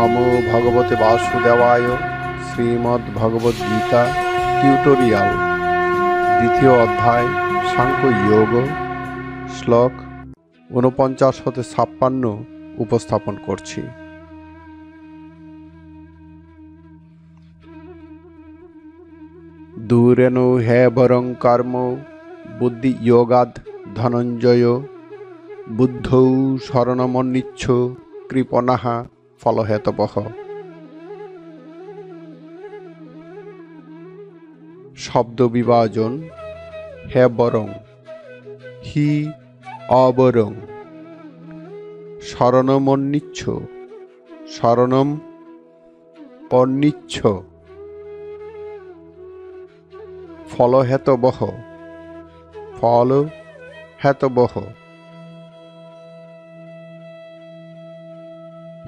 নমো ভগবতে বাসুদেবায়। শ্রীমদ্ ভগবদ গীতা টিউটোরিয়াল, দ্বিতীয় অধ্যায় সাংখ্য যোগ, শ্লোক ৪৯ হতে ৫৬ উপস্থাপন করছি। দূরেন হে বরং কর্ম বুদ্ধি যোগাদ ধনঞ্জয়, বুদ্ধৌ শরণমন্নিচ্ছ কৃপণাঃ ফলহেতবঃ। শব্দ বিভাজন। হে বরং, হি অবরং। শরণমন্নিচ্ছ, শরণম অন্নিচ্ছ। ফলহেতবঃ, ফল হেতবঃ।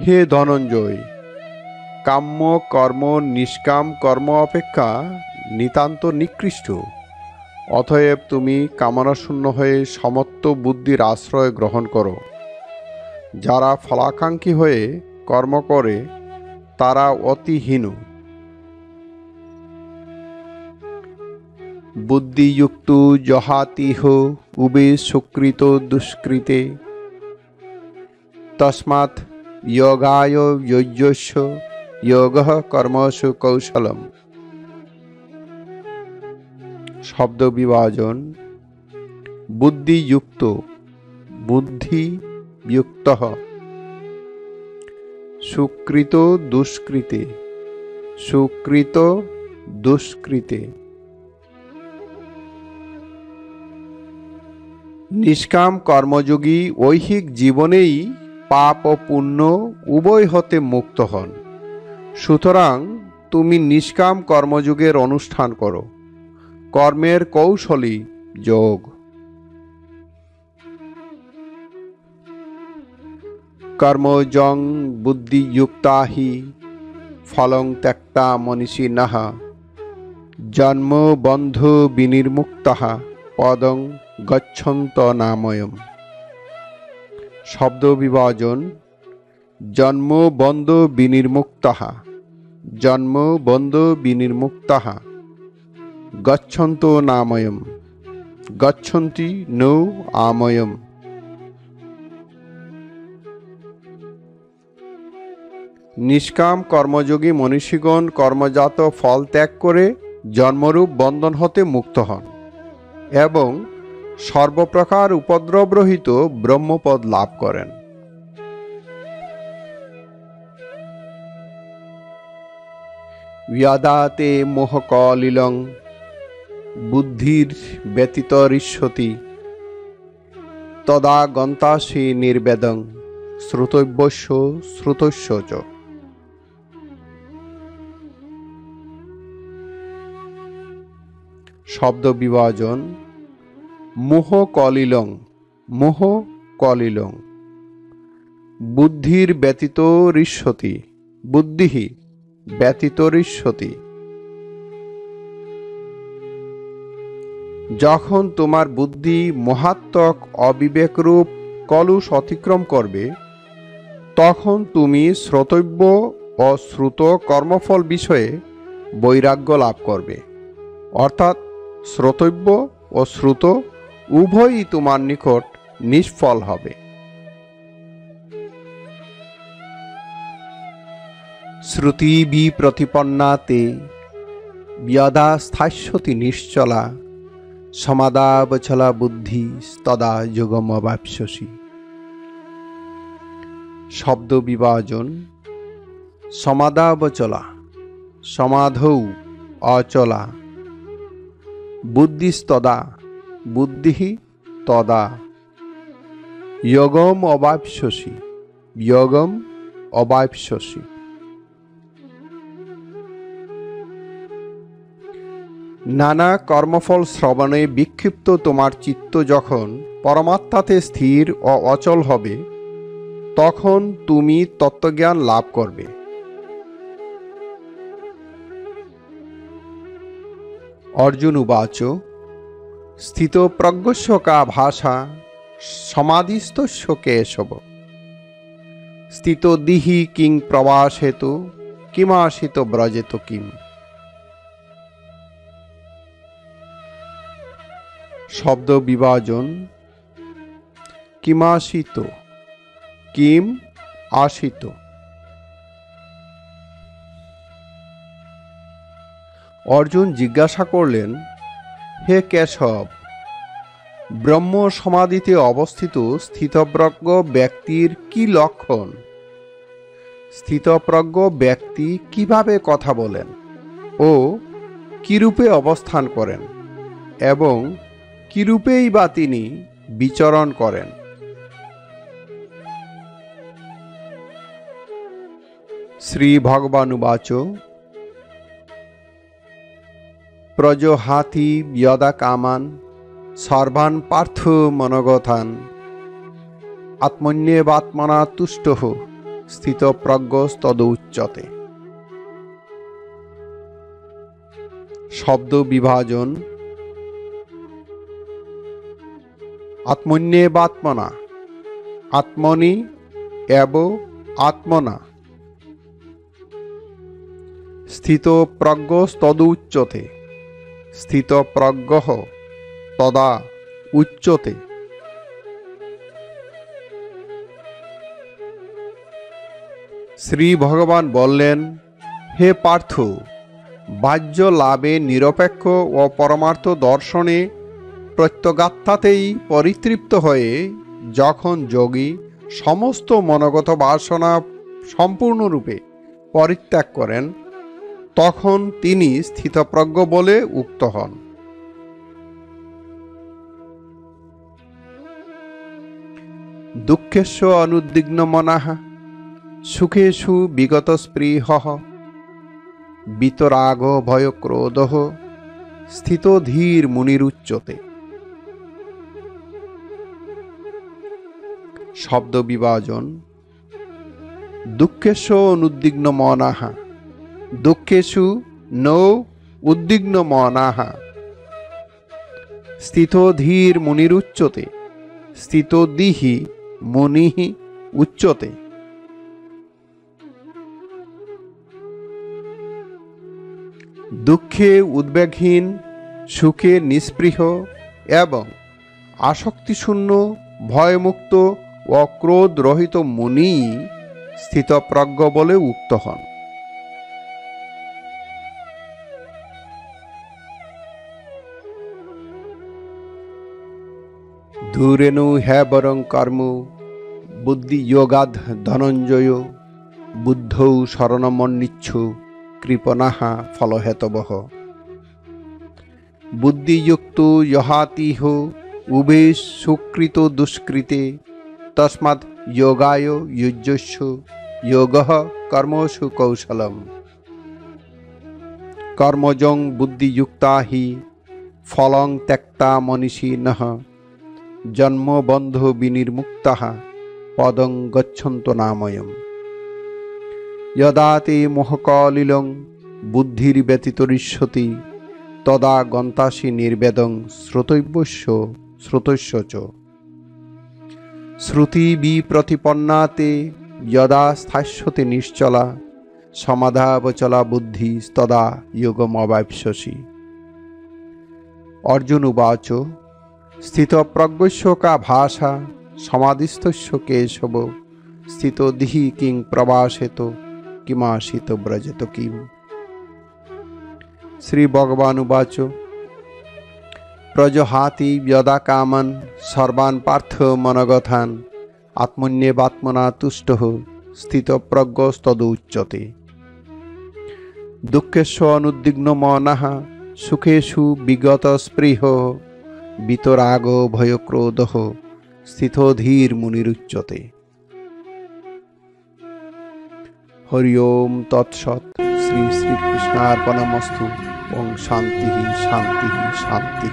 হে ধনঞ্জয়, কাম্য কর্ম নিষ্কাম কর্ম অপেক্ষা নিতান্ত নিকৃষ্ট। অতএব তুমি কামনাশূন্য হয়ে সমত্ব বুদ্ধির আশ্রয় গ্রহণ করো। যারা ফলাকাঙ্ক্ষী হয়ে কর্ম করে তারা অতিহীন। বুদ্ধিযুক্ত জহাতিহ উবে সুকৃত দুষ্কৃতে, তস্মাৎ যোগায় যজ্ঞস্য যোগঃ কর্মসু কৌশলম। শব্দ বিভাজন। বুদ্ধিযুক্ত, বুদ্ধিযুক্তঃ। সুকৃত দুষ্কৃতে, সুকৃত দুষ্কৃতে। নিষ্কাম কর্মযোগী ঐহিক জীবনেই পাপ ও পুণ্য উভয় হতে মুক্ত হন। সুতরাং তুমি নিষ্কাম কর্মযোগের অনুষ্ঠান করো। কর্মের কৌশলী যোগ। কর্মজং বুদ্ধিযুক্তা হি ফলং ত্যক্তা মনীষিণঃ, জন্ম বন্ধ বিনির্মুক্তঃ পদং গচ্ছন্ত নাময়ম। শব্দ বিভাজন। জন্ম বন্ধ বিনির্মুক্তঃ, জন্ম বন্ধ বিনির্মুক্তঃ। গচ্ছন্ত নাময়ম, গচ্ছন্তি নৌ আময়ম। নিষ্কাম কর্মযোগী মনীষীগণ কর্মজাত ফল ত্যাগ করে জন্মরূপ বন্ধন হতে মুক্ত হন এবং সর্বপ্রকার উপদ্রবরহিত ব্রহ্মপদ লাভ করেন। যদা তে মোহকলিলং বুদ্ধির ব্যতীতরিষ্যতি, তদা গন্তাসি নির্বেদং শ্রুতব্যস্য শ্রুতস্য চ। শব্দ বিভাজন। মোহ কলিলং, মোহ কলিলং। বুদ্ধির ব্যতীতরিষ্যতি, বুদ্ধিঃ ব্যতীতরিষ্যতি। যখন তোমার বুদ্ধি মহাত্মক অবিবেকরূপ কলুষ অতিক্রম করবে, তখন তুমি শ্রোতব্য ও শ্রুত কর্মফল বিষয়ে বৈরাগ্য লাভ করবে। অর্থাৎ শ্রোতব্য ও শ্রুত উভয়ই তোমার নিকট নিষ্ফল হবে। শ্রুতিবি প্রতিপন্না তে যদা স্থাস্যতি নিশ্চলা, সমাদাবচলা বুদ্ধি তদা যোগমবাপ্স্যসি। শব্দ বিভাজন। সমাদাবচলা, সমাধৌ অচলা। বুদ্ধিস্তদা, বুদ্ধিঃ তদা। যোগম অবাপ্স্যসি, যোগম অবাপ্স্যসি। নানা কর্মফল শ্রবণে বিক্ষিপ্ত তোমার চিত্ত যখন পরমাত্মাতে স্থির ও অচল হবে, তখন তুমি তত্ত্বজ্ঞান লাভ করবে। অর্জুন উবাচ স্থিতপ্রজ্ঞস্য কা ভাষা সমাধিস্থস্য কেশব। স্থিত দিহি কিং প্রবাসেতু কিমাসিত ব্রজেত কিম। শব্দ বিভাজন। কিমাসিত, কিম আশিত। অর্জুন জিজ্ঞাসা করলেন, হে কেশব, ব্রহ্ম সমাধিতে অবস্থিত স্থিতপ্রজ্ঞ ব্যক্তির কি লক্ষণ? স্থিতপ্রজ্ঞ ব্যক্তি কিভাবে কথা বলেন ও কিরূপে অবস্থান করেন এবং কিরূপেই বা তিনি বিচরণ করেন? শ্রী ভগবানুবাচ প্রজহাতি যদা কামান সর্বান পার্থ মনগথান আত্মন্যেবাত্মনা তুষ্টঃ স্থিতপ্রজ্ঞস্তদুচ্যতে। শব্দ বিভাজন। আত্মন্যেবাত্মনা, আত্মনি এব আত্মনা। স্থিতপ্রজ্ঞস্তদুচ্যতে, স্থিতপ্রজ্ঞঃ তদা উচ্যতে। শ্রী ভগবান বললেন, হে পার্থ, বাহ্য লাভে নিরপেক্ষ ও পরমার্থ দর্শনে প্রত্যগাত্মাতেই পরিতৃপ্ত হয়ে যখন যোগী সমস্ত মনোগত বাসনা সম্পূর্ণরূপে পরিত্যাগ করেন, তখন তিনি স্থিতপ্রজ্ঞ বলে উক্ত হন। দুঃখেষু অনুদ্বিগ্ন মনঃ সুখেষু বিগত স্পৃহঃ বিতরাগ ভয় ক্রোধঃ স্থিত ধীর মুনিরুচ্যতে। শব্দ বিভাজন। দুঃখেষু অনুদ্বিগ্ন মনঃ, দুঃখেষু নৌ উদ্বিগ্ন মনঃ স্থিত ধীর মুনিরুচ্যতে, স্থিত দিহি মুনিঃ উচ্যতে। দুঃখে উদ্বেগহীন, সুখে নিস্পৃহ এবং আসক্তিশূন্য, ভয়মুক্ত ও ক্রোধ রহিত মুনি স্থিতপ্রজ্ঞ বলে উক্ত হন। ধূরেণু হ্যা বরং কর্ম বুদ্ধি যোগাদ ধনঞ্জয় বুদ্ধৌ শরণমন্নিচ্ছু কৃপণাঃ ফলহেতবঃ। বুদ্ধিযুক্ত যহাতিহ উভে সুকৃত দুষ্কৃতে তস্মাৎ যোগায় যুজ্যস্য যোগঃ কর্মসু কৌশলম। কর্মজং বুদ্ধিযুক্তা হি ফলং ত্যক্তা মনীষিণঃ জন্মবন্ধ বিনির্মুক্তাঃ পদং গচ্ছন্তু নাময়ম। যদা তে মোহকলিলং বুদ্ধির্ব্যতিতরিষ্যতি তদা গন্তাসি নির্বেদং শ্রোতব্যস্য শ্রোতস্য চ। শ্রুতি বিপ্রতিপন্না তে যদা স্থাস্যতে নিশ্চলা সমাধাবচলা বুদ্ধি তদা যোগমবাপ্স্যসি। অর্জুন উবাচ স্থিতপ্রজ্ঞস্য কা ভাষা সমাধিস্থস্য কেশব স্থিত দিহি কিং প্রবাসেত কিমাসিত ব্রজেত কিম। শ্রী ভগবানুবাচ প্রজহাতি যদা কামন সর্বান পার্থ মনগথান আত্মন্যেবাত্মনা তুষ্টঃ স্থিতপ্রজ্ঞস্তদুচ্যতে। দুঃখেষু অনুদ্বিগ্ন মনঃ সুখেষু বিগত স্পৃহ বিতরাগ ভয়ক্রোধঃ স্থিত ধীর মুনিরুচ্যতে। হরি ওম তৎসৎ। শ্রী শ্রীকৃষ্ণার্পণমস্তু। ওং শান্তি শান্তি শান্তি।